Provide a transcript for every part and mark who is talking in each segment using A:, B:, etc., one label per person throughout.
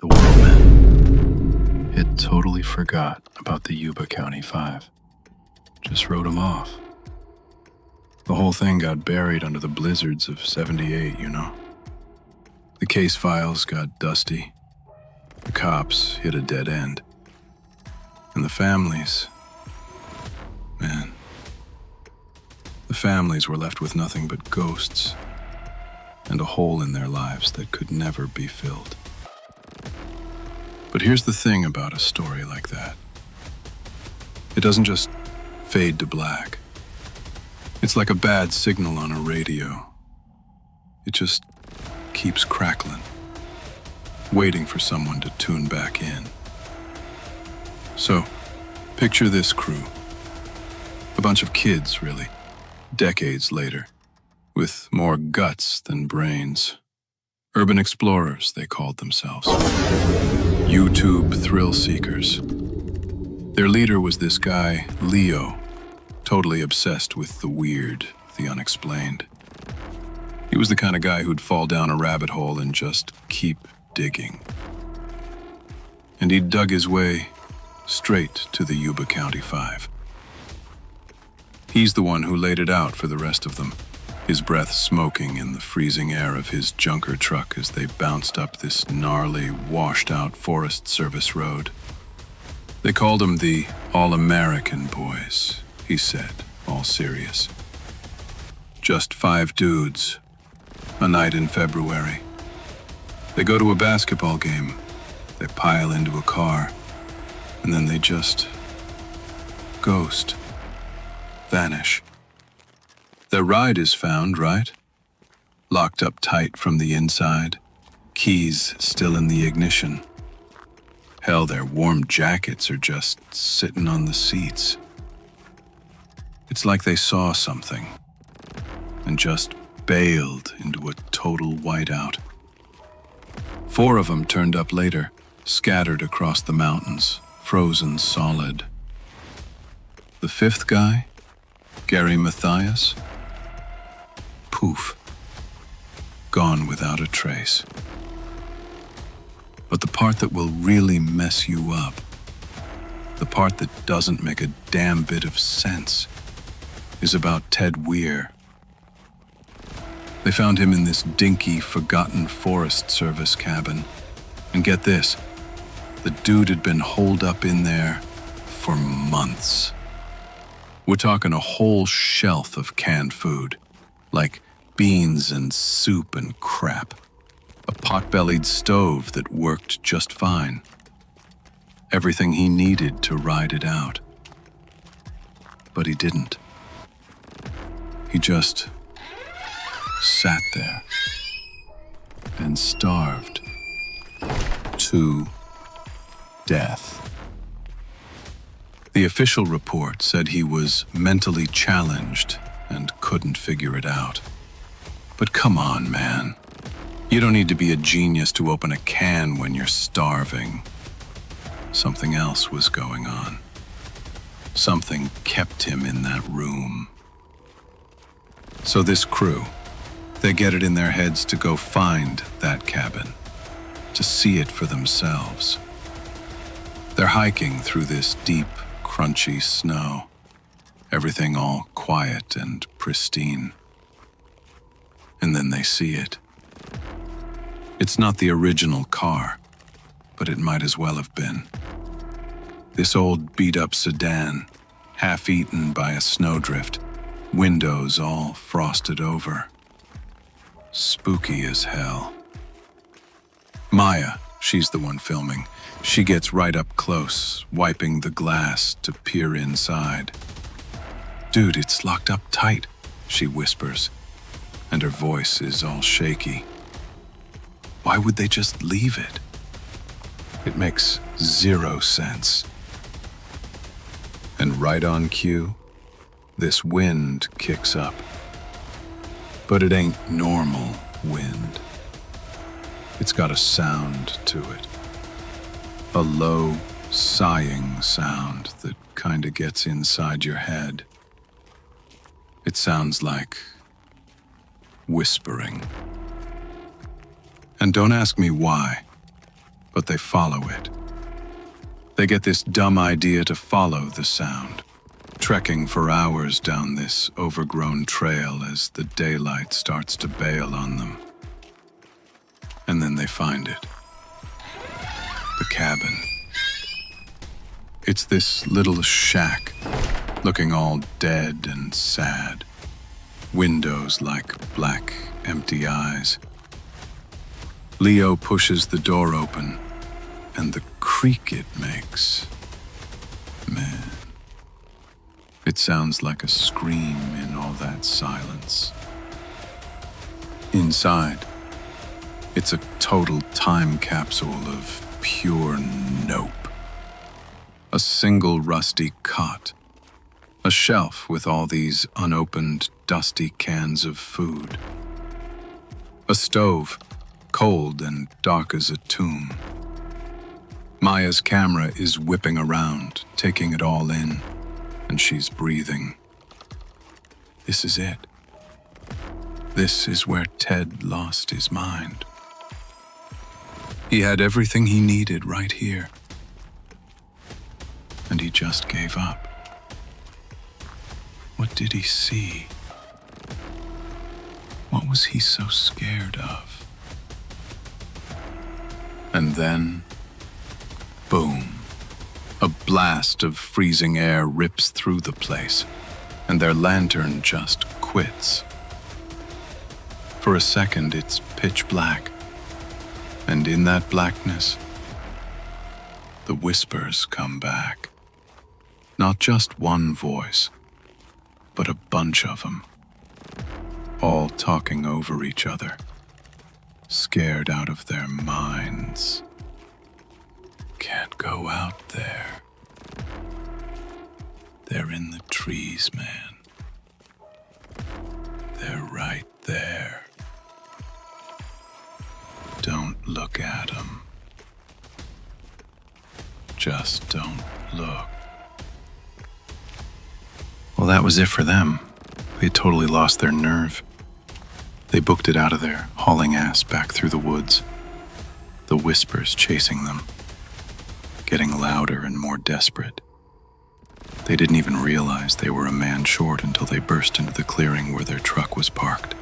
A: The world, man, it totally forgot about the Yuba County Five. Just wrote them off. The whole thing got buried under the blizzards of '78, you know. The case files got dusty. The cops hit a dead end. And the families, man, the families were left with nothing but ghosts and a hole in their lives that could never be filled. But here's the thing about a story like that. It doesn't just fade to black. It's like a bad signal on a radio. It just keeps crackling, waiting for someone to tune back in. So, picture this crew. A bunch of kids, really, decades later, with more guts than brains. Urban explorers, they called themselves. YouTube thrill seekers. Their leader was this guy, Leo, totally obsessed with the weird, the unexplained. He was the kind of guy who'd fall down a rabbit hole and just keep digging. And he'd dug his way straight to the Yuba County Five. He's the one who laid it out for the rest of them, his breath smoking in the freezing air of his junker truck as they bounced up this gnarly, washed-out Forest Service road. They called him the All-American Boys, he said, all serious. Just 5 dudes, a night in February. They go to a basketball game, they pile into a car, and then they just ghost, vanish. Their ride is found, right? Locked up tight from the inside, keys still in the ignition. Hell, their warm jackets are just sitting on the seats. It's like they saw something and just bailed into a total whiteout. 4 of them turned up later, scattered across the mountains, frozen solid. The 5th guy, Gary Mathias, poof, gone without a trace. But the part that will really mess you up, the part that doesn't make a damn bit of sense, is about Ted Weir. They found him in this dinky, forgotten Forest Service cabin. And get this, the dude had been holed up in there for months. We're talking a whole shelf of canned food, like beans and soup and crap. A pot-bellied stove that worked just fine. Everything he needed to ride it out. But he didn't. He just sat there and starved to death. The official report said he was mentally challenged and couldn't figure it out. But come on, man. You don't need to be a genius to open a can when you're starving. Something else was going on. Something kept him in that room. So this crew, they get it in their heads to go find that cabin, to see it for themselves. They're hiking through this deep, crunchy snow, everything all quiet and pristine. And then they see it. It's not the original car, but it might as well have been. This old beat-up sedan, half-eaten by a snowdrift, windows all frosted over. Spooky as hell. Maya, she's the one filming. She gets right up close, wiping the glass to peer inside. "Dude, it's locked up tight," she whispers, and her voice is all shaky. Why would they just leave it? It makes 0 sense. And right on cue, this wind kicks up. But it ain't normal wind. It's got a sound to it. A low, sighing sound that kinda gets inside your head. It sounds like whispering. And don't ask me why. but they follow it. They get this dumb idea to follow the sound, trekking for hours down this overgrown trail as the daylight starts to bail on them. And then they find it. The cabin. It's this little shack, looking all dead and sad. Windows like black, empty eyes. Leo pushes the door open, and the creak it makes. Man, it sounds like a scream in all that silence. Inside, it's a total time capsule of pure nope. A single rusty cot. A shelf with all these unopened, dusty cans of food. A stove, cold and dark as a tomb. Maya's camera is whipping around, taking it all in, and she's breathing. This is it. This is where Ted lost his mind. He had everything he needed right here. And he just gave up. What did he see? What was he so scared of? And then, boom. A blast of freezing air rips through the place, and their lantern just quits. For a second, it's pitch black, and in that blackness, the whispers come back. Not just one voice, but a bunch of them, all talking over each other, scared out of their minds. Can't go out there. They're in the trees, man. They're right there. Don't look at them. Just don't look. Well, that was it for them. They had totally lost their nerve. They booked it out of there, hauling ass back through the woods. The whispers chasing them, getting louder and more desperate. They didn't even realize they were a man short until they burst into the clearing where their truck was parked.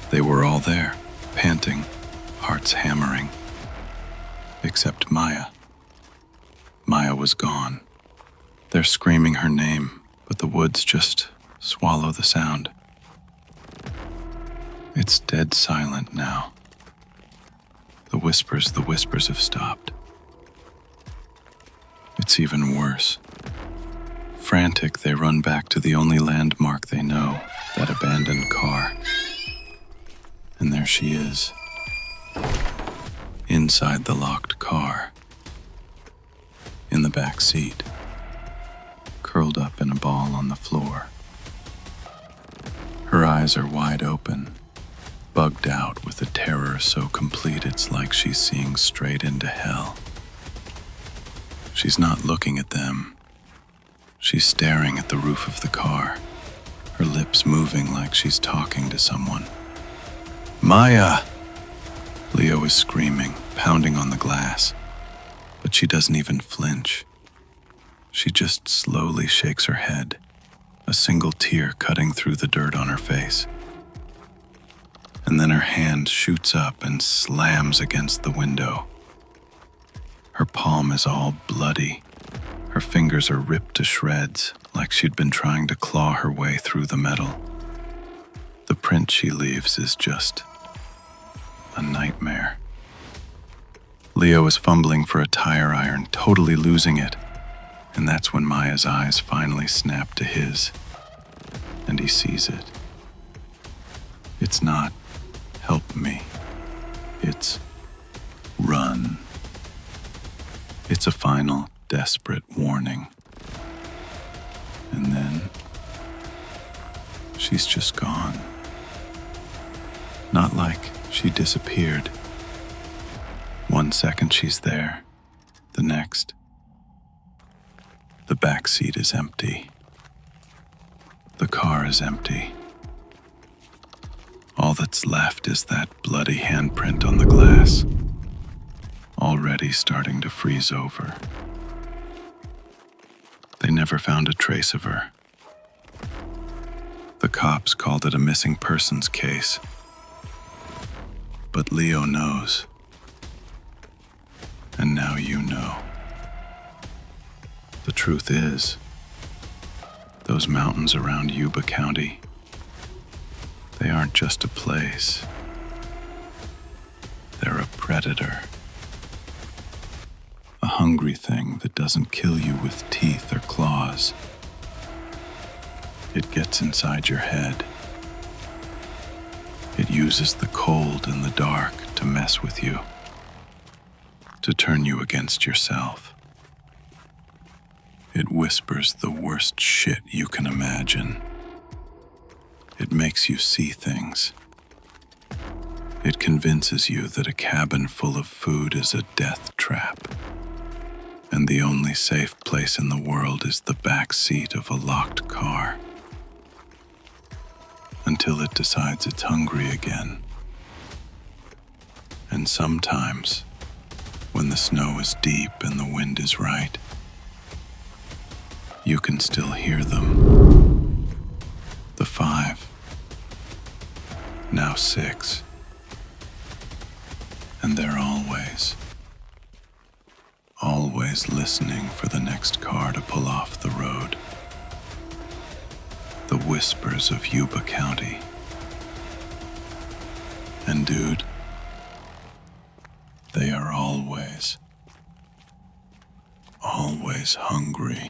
A: They were all there, panting, hearts hammering. Except Maya. Maya was gone. They're screaming her name, but the woods just swallow the sound. It's dead silent now. The whispers have stopped. It's even worse. Frantic, they run back to the only landmark they know, that abandoned car. And there she is, inside the locked car, in the back seat, curled up in a ball on the floor. Her eyes are wide open, bugged out with a terror so complete it's like she's seeing straight into hell. She's not looking at them. She's staring at the roof of the car, her lips moving like she's talking to someone. Maya! Leo is screaming, pounding on the glass, but she doesn't even flinch. She just slowly shakes her head, a single tear cutting through the dirt on her face. And then her hand shoots up and slams against the window. Her palm is all bloody. Her fingers are ripped to shreds, like she'd been trying to claw her way through the metal. The print she leaves is just a nightmare. Leo is fumbling for a tire iron, totally losing it. And that's when Maya's eyes finally snap to his, and he sees it. It's not, help me. It's, run. It's a final, desperate warning. And then, she's just gone. Not like she disappeared. 1 second she's there, the next, the back seat is empty. The car is empty. All that's left is that bloody handprint on the glass. already starting to freeze over. They never found a trace of her. The cops called it a missing persons case. But Leo knows. And now you know. The truth is, those mountains around Yuba County, they aren't just a place. They're a predator. A hungry thing that doesn't kill you with teeth or claws. It gets inside your head. It uses the cold and the dark to mess with you, to turn you against yourself. It whispers the worst shit you can imagine. It makes you see things. It convinces you that a cabin full of food is a death trap, and the only safe place in the world is the back seat of a locked car. Until it decides it's hungry again. And sometimes, when the snow is deep and the wind is right, you can still hear them. The 5, now 6, and they're always listening for the next car to pull off the road. The whispers of Yuba County. And dude, they are always hungry.